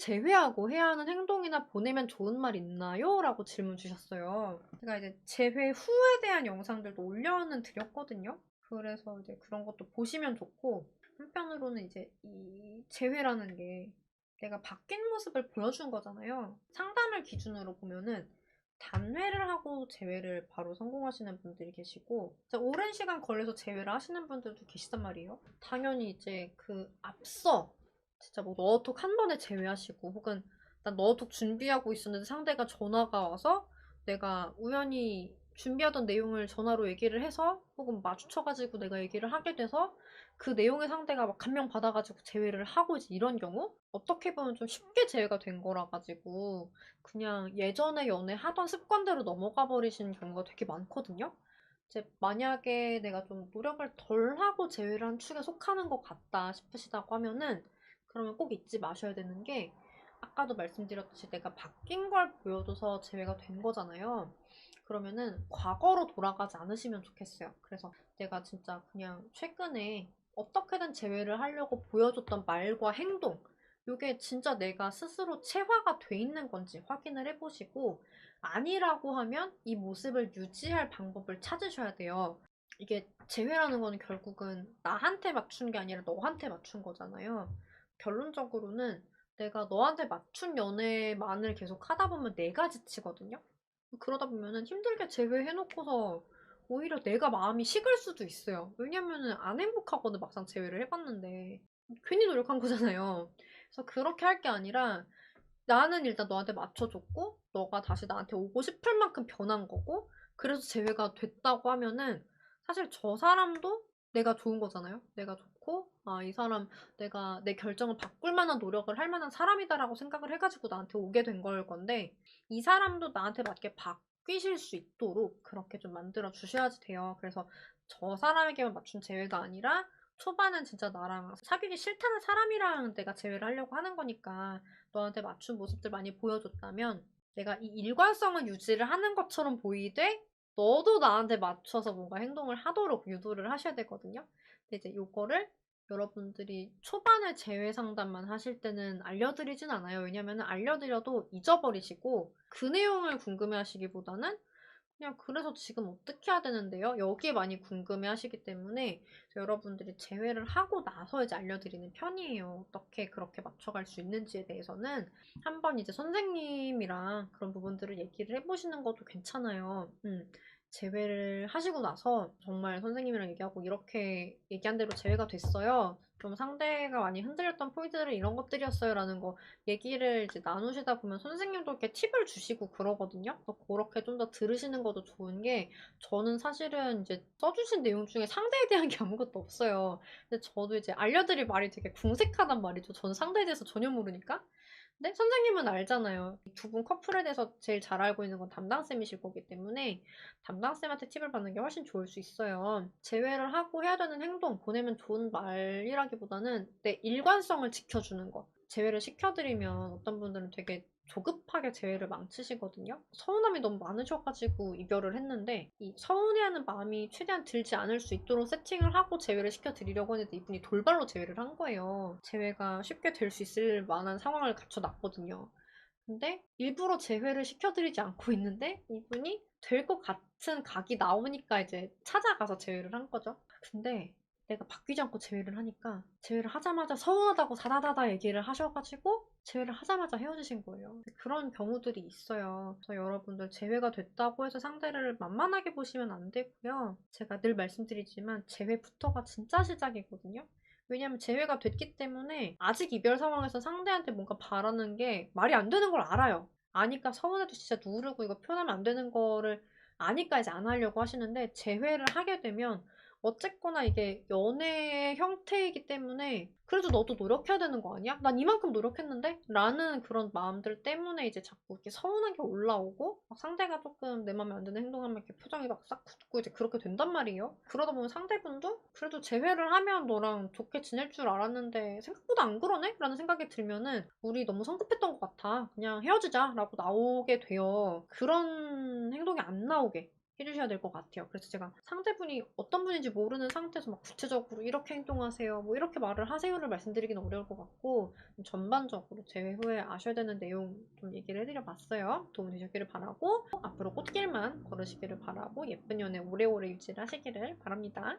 제외하고 해야 하는 행동이나 보내면 좋은 말 있나요? 라고 질문 주셨어요. 제가 이제 제외 후에 대한 영상들도 올려는 드렸거든요. 그래서 이제 그런 것도 보시면 좋고, 한편으로는 이제 이 제외라는 게 내가 바뀐 모습을 보여준 거잖아요. 상담을 기준으로 보면은 단회를 하고 제외를 바로 성공하시는 분들이 계시고, 진짜 오랜 시간 걸려서 제외를 하시는 분들도 계시단 말이에요. 당연히 이제 그 앞서 진짜 뭐 너어톡 한 번에 제외하시고, 혹은 난 너어톡 준비하고 있었는데 상대가 전화가 와서 내가 우연히 준비하던 내용을 전화로 얘기를 해서, 혹은 마주쳐가지고 내가 얘기를 하게 돼서 그 내용의 상대가 막 감명 받아가지고 제외를 하고, 이제 이런 경우 어떻게 보면 좀 쉽게 제외가 된 거라 가지고 그냥 예전에 연애하던 습관대로 넘어가 버리시는 경우가 되게 많거든요. 이제 만약에 내가 좀 노력을 덜 하고 제외를 한 축에 속하는 것 같다 싶으시다고 하면은, 그러면 꼭 잊지 마셔야 되는 게, 아까도 말씀드렸듯이 내가 바뀐 걸 보여줘서 제외가 된 거잖아요. 그러면은 과거로 돌아가지 않으시면 좋겠어요. 그래서 내가 진짜 그냥 최근에 어떻게든 제외를 하려고 보여줬던 말과 행동, 요게 진짜 내가 스스로 체화가 돼 있는 건지 확인을 해보시고, 아니라고 하면 이 모습을 유지할 방법을 찾으셔야 돼요. 이게 재회라는 거는 결국은 나한테 맞춘 게 아니라 너한테 맞춘 거잖아요. 결론적으로는 내가 너한테 맞춘 연애만을 계속 하다 보면 내가 지치거든요. 그러다 보면은 힘들게 제외해놓고서 오히려 내가 마음이 식을 수도 있어요. 왜냐면은 안 행복하거든, 막상 제외를 해봤는데. 괜히 노력한 거잖아요. 그래서 그렇게 할 게 아니라, 나는 일단 너한테 맞춰줬고, 너가 다시 나한테 오고 싶을 만큼 변한 거고, 그래서 재회가 됐다고 하면은 사실 저 사람도 내가 좋은 거잖아요. 내가 좋고, 아, 이 사람 내가 내 결정을 바꿀 만한 노력을 할 만한 사람이다라고 생각을 해가지고 나한테 오게 된 걸 건데, 이 사람도 나한테 맞게 바뀌실 수 있도록 그렇게 좀 만들어 주셔야지 돼요. 그래서 저 사람에게만 맞춘 재회가 아니라, 초반엔 진짜 나랑 사귀기 싫다는 사람이랑 내가 재회를 하려고 하는 거니까 너한테 맞춘 모습들 많이 보여줬다면, 내가 이 일관성을 유지를 하는 것처럼 보이되 너도 나한테 맞춰서 뭔가 행동을 하도록 유도를 하셔야 되거든요. 근데 이제 요거를 여러분들이 초반에 재회 상담만 하실 때는 알려드리진 않아요. 왜냐면 알려드려도 잊어버리시고 그 내용을 궁금해 하시기보다는 그냥 그래서 지금 어떻게 해야 되는데요? 여기에 많이 궁금해 하시기 때문에 여러분들이 제외를 하고 나서 이제 알려드리는 편이에요. 어떻게 그렇게 맞춰갈 수 있는지에 대해서는 한번 이제 선생님이랑 그런 부분들을 얘기를 해보시는 것도 괜찮아요. 제외를 하시고 나서 정말 선생님이랑 얘기하고 이렇게 얘기한 대로 제외가 됐어요. 좀 상대가 많이 흔들렸던 포인트들은 이런 것들이었어요. 라는 거 얘기를 이제 나누시다 보면 선생님도 이렇게 팁을 주시고 그러거든요. 그래서 그렇게 좀 더 들으시는 것도 좋은 게, 저는 사실은 이제 써주신 내용 중에 상대에 대한 게 아무것도 없어요. 근데 저도 이제 알려드릴 말이 되게 궁색하단 말이죠. 저는 상대에 대해서 전혀 모르니까. 근데 선생님은 알잖아요. 두 분 커플에 대해서 제일 잘 알고 있는 건 담당쌤이실 거기 때문에 담당쌤한테 팁을 받는 게 훨씬 좋을 수 있어요. 제외를 하고 해야 되는 행동, 보내면 좋은 말이라기보다는 내 일관성을 지켜주는 거. 제외를 시켜드리면 어떤 분들은 되게 조급하게 제외를 망치시거든요. 서운함이 너무 많으셔가지고 이별을 했는데, 이 서운해하는 마음이 최대한 들지 않을 수 있도록 세팅을 하고 제외를 시켜드리려고 했는데 이분이 돌발로 제외를 한 거예요. 제외가 쉽게 될 수 있을 만한 상황을 갖춰놨거든요. 근데 일부러 제외를 시켜드리지 않고 있는데 이분이 될 것 같은 각이 나오니까 이제 찾아가서 제외를 한 거죠. 근데 내가 바뀌지 않고 제외를 하니까, 제외를 하자마자 서운하다고 다다다다 얘기를 하셔가지고 제외를 하자마자 헤어지신 거예요. 그런 경우들이 있어요. 그래서 여러분들 제외가 됐다고 해서 상대를 만만하게 보시면 안 되고요. 제가 늘 말씀드리지만 제외부터가 진짜 시작이거든요. 왜냐면 재회가 됐기 때문에 아직 이별 상황에서 상대한테 뭔가 바라는 게 말이 안 되는 걸 알아요. 아니까 서운해도 진짜 누르고 이거 표현하면 안 되는 거를 아니까 이제 안 하려고 하시는데, 재회를 하게 되면 어쨌거나 이게 연애의 형태이기 때문에 그래도 너도 노력해야 되는 거 아니야? 난 이만큼 노력했는데? 라는 그런 마음들 때문에 이제 자꾸 이렇게 서운한 게 올라오고, 막 상대가 조금 내 맘에 안 드는 행동하면 이렇게 표정이 막 싹 굳고 이제 그렇게 된단 말이에요. 그러다 보면 상대분도 그래도 재회를 하면 너랑 좋게 지낼 줄 알았는데 생각보다 안 그러네? 라는 생각이 들면은 우리 너무 성급했던 것 같아, 그냥 헤어지자 라고 나오게 돼요. 그런 행동이 안 나오게 해주셔야 될 것 같아요. 그래서 제가 상대분이 어떤 분인지 모르는 상태에서 막 구체적으로 이렇게 행동하세요, 뭐 이렇게 말을 하세요를 말씀드리기는 어려울 것 같고, 전반적으로 제외 후에 아셔야 되는 내용 좀 얘기를 해드려봤어요. 도움이 되셨기를 바라고, 앞으로 꽃길만 걸으시기를 바라고, 예쁜 연애 오래오래 유지를 하시기를 바랍니다.